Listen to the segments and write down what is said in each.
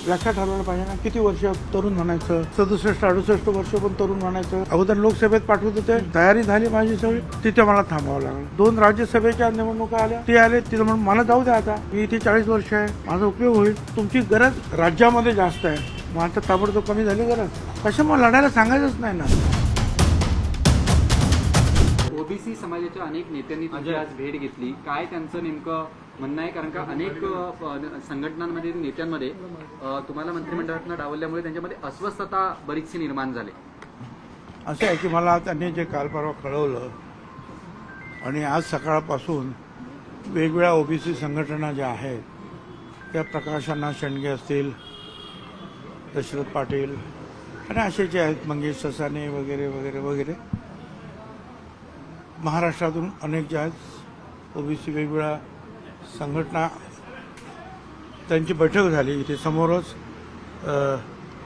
लक्षात ठरवायला पाहिजे ना, किती वर्ष तरुण म्हणायचं, 67-68 वर्ष पण तरुण म्हणायचं. अगोदर लोकसभेत पाठवत होते, तयारी झाली माझी सगळी, तिथे मला थांबावं लागलं. 2 राज्यसभेच्या निवडणुका आल्या, ते आले, तिथे म्हणून मला जाऊ द्या, आता मी इथे 40 वर्ष आहे, माझा उपयोग होईल. तुमची गरज राज्यामध्ये जास्त आहे, मग आता ताबडतोब कमी झाली गरज. कशामुळे लढायला सांगायचंच नाही ना. ओबीसी समाजाच्या अनेक नेत्यांनी तुमची आज भेट घेतली, काय त्यांचं नेमकं म्हणणं आहे? कारण का अनेक संघटनांमध्ये नेत्यांमध्ये तुम्हाला मंत्रिमंडळातून डावलल्यामुळे त्यांच्यामध्ये अस्वस्थता बरीचशी निर्माण झाली. असं आहे की मला त्यांनी जे काल परवा कळवलं आणि आज सकाळपासून वेगवेगळ्या ओबीसी संघटना ज्या आहेत त्या प्रकाश अण्णा शेंडगे असतील, दशरथ पाटील आणि असे जे आहेत मंगेश ससाने वगैरे वगैरे वगैरे, महाराष्ट्रातून अनेक ज्या आहेत ओबीसी वेगवेगळ्या संघटना, त्यांची बैठक झाली इथे समोरच.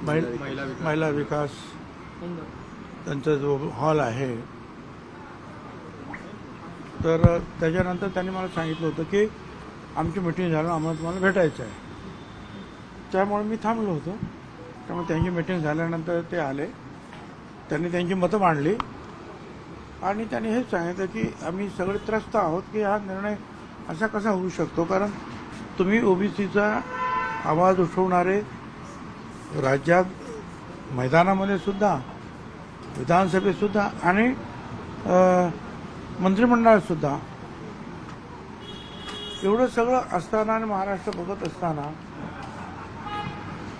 महिला विकास त्यांचा जो हॉल आहे, तर त्याच्यानंतर त्यांनी मला सांगितलं होतं की आमची मिटिंग झालं, आम्हाला तुम्हाला भेटायचं आहे. त्यामुळे मी थांबलो होतो. त्यामुळे त्यांची मिटिंग झाल्यानंतर ते आले, त्यांनी त्यांची मतं मांडली आणि त्यांनी हेच सांगितलं की आम्ही सगळे त्रस्त आहोत की हा निर्णय असा कसा होऊ शकतो, कारण तुम्ही ओबीसीचा आवाज उठवणारे राज्यात मैदानामध्ये सुद्धा, विधानसभेत सुद्धा आणि मंत्रिमंडळात सुद्धा एवढं सगळं असताना आणि महाराष्ट्र बघत असताना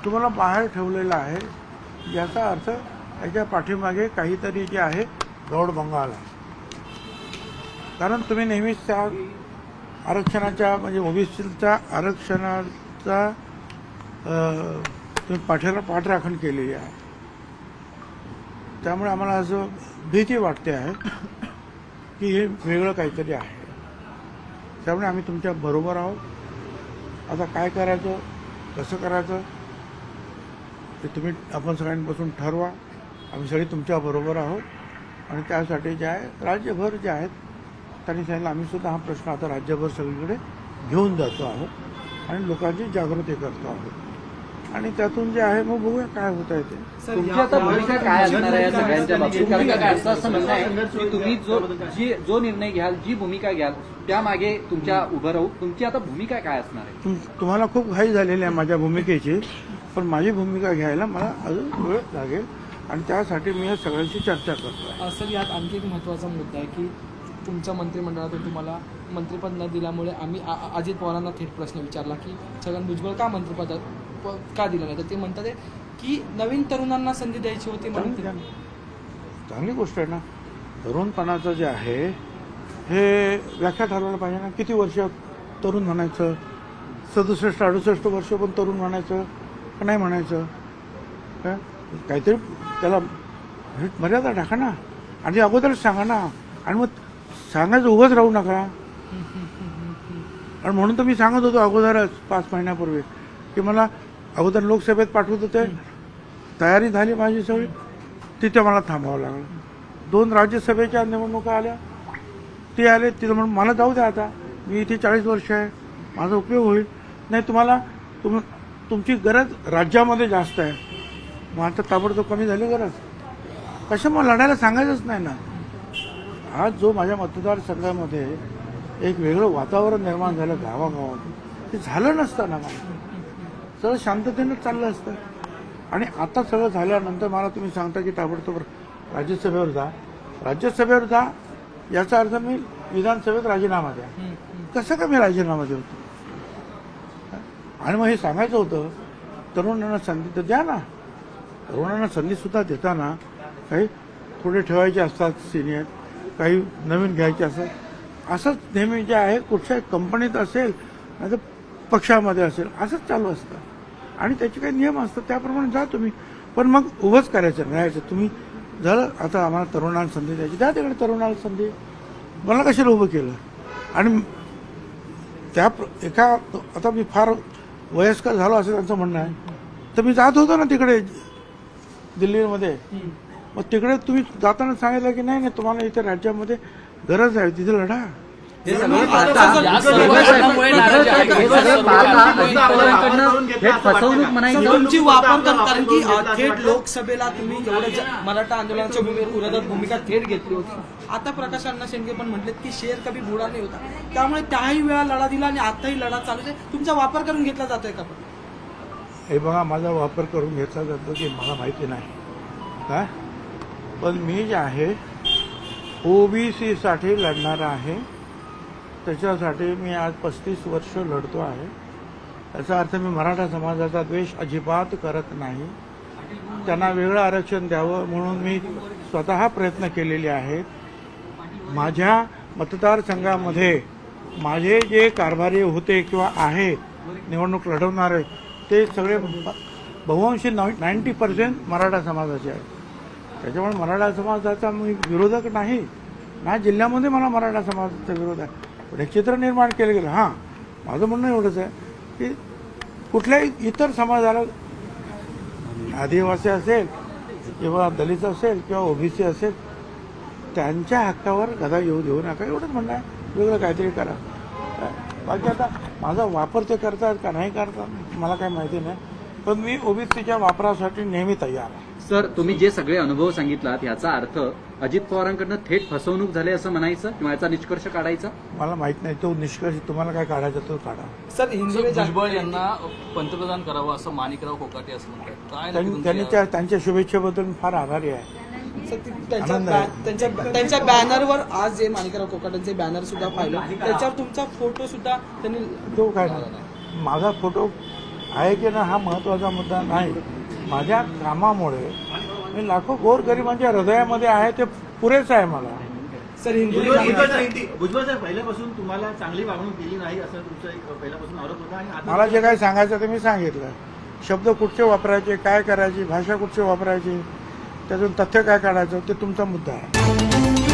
तुम्हाला बाहेर ठेवलेलं आहे, याचा अर्थ याच्या पाठीमागे काहीतरी जे आहे गौड बंगाल आहे. कारण तुम्ही नेहमीच त्या आरक्षणाच्या म्हणजे ओबीसीच्या आरक्षणाचा तुम्ही पाठराखण केलेली आहे. त्यामुळे आम्हाला असं भीती वाटते आहे की हे वेगळं काहीतरी आहे. त्यामुळे आम्ही तुमच्या बरोबर आहोत. आता काय करायचं, कसं करायचं ते तुम्ही आपण सगळ्यांपासून ठरवा. आम्ही सगळे तुमच्या बरोबर आहोत आणि त्यासाठी जे आहे राज्यभर जे आहेत त्यांनी सांगितलं आम्ही सुद्धा हा प्रश्न आता राज्यभर सगळीकडे घेऊन जातो आहोत आणि लोकांची जागृती करतो आहोत आणि त्यातून जे आहे मग बघूया काय होत आहे ते. तुमची आता भूमिका काय असणार आहे या सगळ्यांच्या बाबतीत? कारण का असं म्हणणं आहे की तुम्ही जो निर्णय घ्याल, जी भूमिका घ्याल, त्यामागे तुमच्या उभं राहू. तुमची आता भूमिका काय असणार आहे? तुम्हाला खूप घाई झालेली आहे माझ्या भूमिकेची, पण माझी भूमिका घ्यायला मला अजून वेळ लागेल आणि त्यासाठी मी या सगळ्यांशी चर्चा करतो. सर, यात आणखी एक महत्त्वाचा मुद्दा आहे की तुमच्या मंत्रिमंडळातून तुम्हाला मंत्रिपद न दिल्यामुळे आम्ही अजित पवारांना थेट प्रश्न विचारला की छगन भुजबळ का मंत्रिपद का दिलं नाही, तर ते म्हणतात की नवीन तरुणांना संधी द्यायची होती म्हणून. चांगली गोष्ट आहे ना. तरुणपणाचं जे आहे हे व्याख्या ठरवायला पाहिजे ना, किती वर्ष तरुण म्हणायचं, 67-68 वर्ष पण तरुण म्हणायचं का नाही म्हणायचं, काहीतरी त्याला मर्यादा टाका ना आणि ते अगोदरच सांगा ना. आणि मग सांगायचं उगाच राहू नका. आणि म्हणून तर मी सांगत होतो अगोदरच 5 महिन्यापूर्वी की मला अगोदर लोकसभेत पाठवत होते, तयारी झाली माझी सगळी, तिथे मला थांबावं लागलं. 2 राज्यसभेच्या निवडणुका आल्या, ते आले, तिथे म्हणून मला जाऊ द्या, आता मी इथे 40 वर्ष आहे, माझा उपयोग होईल. नाही, तुम्हाला तुमची गरज राज्यामध्ये जास्त आहे, मग आता ताबडतोब कमी झाली गरज. कशामुळे लढायला सांगायचंच नाही ना. आज जो माझ्या मतदारसंघामध्ये एक वेगळं वातावरण निर्माण झालं गावागावात, ते झालं नसतं ना. मला सगळं शांततेनं चाललं असतं. आणि आता सगळं झाल्यानंतर मला तुम्ही सांगता की ताबडतोब राज्यसभेवर जा, राज्यसभेवर जा, याचा अर्थ मी विधानसभेत राजीनामा द्या. कसं का मी राजीनामा देतो? आणि मग हे सांगायचं होतं तरुणांना संधी तर द्या ना. तरुणांना संधीसुद्धा देताना काही थोडे ठेवायचे असतात सिनियर, काही नवीन घ्यायचे असतात. असंच नेहमी जे आहे कुठच्याही कंपनीत असेल नाही तर पक्षामध्ये असेल असंच चालू असतं आणि त्याचे काही नियम असतात, त्याप्रमाणे जा तुम्ही. पण मग उभंच करायचं राहायचं. तुम्ही झालं आता आम्हाला तरुणांना संधी द्यायची, द्या तिकडे तरुणाला संधी. मला कशाला उभं केलं? आणि त्या एका आता मी फार वयस्कर झालो असं त्यांचं म्हणणं आहे, तर मी जात होतो ना तिकडे दिल्लीमध्ये. मग तिकडे तुम्ही जाताना सांगितलं की नाही नाही, तुम्हाला इथे राज्यामध्ये गरज आहे, तिथे लढा. हे सगळं पाहता या सर्व कारणामुळे नाराजी आहे. हे सगळं पाहता अजित पवारांकडनं थेट फसवणूक म्हणायची. तुमची वापर कर, कारण की थेट लोकसभेला तुम्ही एवढं मराठा आंदोलनाच्या विरोधात भूमिका थेट घेतली होती. आता प्रकाश अण्णा शेंडगे पण म्हटलेत की शेर कभी बुडा नाही होता, त्यामुळे त्याही वेळा लढा दिला आणि आताही लढा चालू आहे. तुमचा वापर करून घेतला जातोय का? हे बघा, माझा वापर करून घेतला जातो की मला माहिती नाही का, पण मी जे आहे ओबीसीसाठी लढणारा आहे. त्याच्यासाठी मी आज 35 वर्ष लढतो आहे. याचा अर्थ मी मराठा समाजाचा द्वेष अजिबात करत नाही. त्यांना वेगळं आरक्षण द्यावं म्हणून मी स्वतः प्रयत्न केलेले आहेत. माझ्या मतदारसंघामध्ये माझे जे कारभारी होते किंवा आहे निवडणूक लढवणारे ते सगळे बहुअंशी 90% मराठा समाजाचे आहेत. त्याच्यामुळे मराठा समाजाचा मी विरोधक नाही ना. जिल्ह्यामध्ये मला मराठा समाजाचा विरोध आहे, पण एक चित्र निर्माण केलं गेलं. हां, माझं म्हणणं एवढंच आहे की कुठल्याही इतर समाजाला, आदिवासी असेल किंवा दलित असेल किंवा ओबीसी असेल, त्यांच्या हक्कावर गदा येऊ देऊ नका, एवढंच म्हणणं आहे. वेगळं काहीतरी करा. बाकी आता माझा वापर ते करतात का नाही करतात मला काही माहिती नाही, पण मी ओबीसीच्या वापरासाठी नेहमी तयार आहे. सर, तुम्ही जे सगळे अनुभव सांगितलात याचा अर्थ अजित पवारांकडनं थेट फसवणूक झाली असं म्हणायचं किंवा याचा निष्कर्ष काढायचा? मला माहित नाही, तो निष्कर्ष तुम्हाला काय काढायचा तो काढा. सर, हिंगोली भुजबळ यांना पंतप्रधान करावं असं माणिकराव कोकाटे असं म्हणतात. काय नक्की त्यांनी तुमच्या- त्यांच्या शुभेच्छेबद्दल मी फार आभारी आहे. आनंद आहे. त्यांच्या बॅनरवर आज जे माणिकराव कोकाटेंचे बॅनर सुद्धा पाहिलं, त्याच्यावर तुमचा फोटो सुद्धा त्यांनी. तो काय नाही, माझा फोटो आहे की ना हा महत्वाचा मुद्दा नाही. माझ्या कामामुळे मी लाखो गोरगरिबांच्या हृदयामध्ये आहे, ते पुरेसं आहे मला. सर, हिंगोली भुजबळ साहेब पहिल्यापासून तुम्हाला चांगली वागणूक दिली नाही असं तुमचा एक पहिल्यापासून आरोप होता आणि आता मला जे काही सांगायचं ते मी सांगितलं. शब्द कुठचे वापरायचे, काय करायची, भाषा कुठची वापरायची, त्यातून तथ्य काय काढायचं ते तुमचा मुद्दा आहे.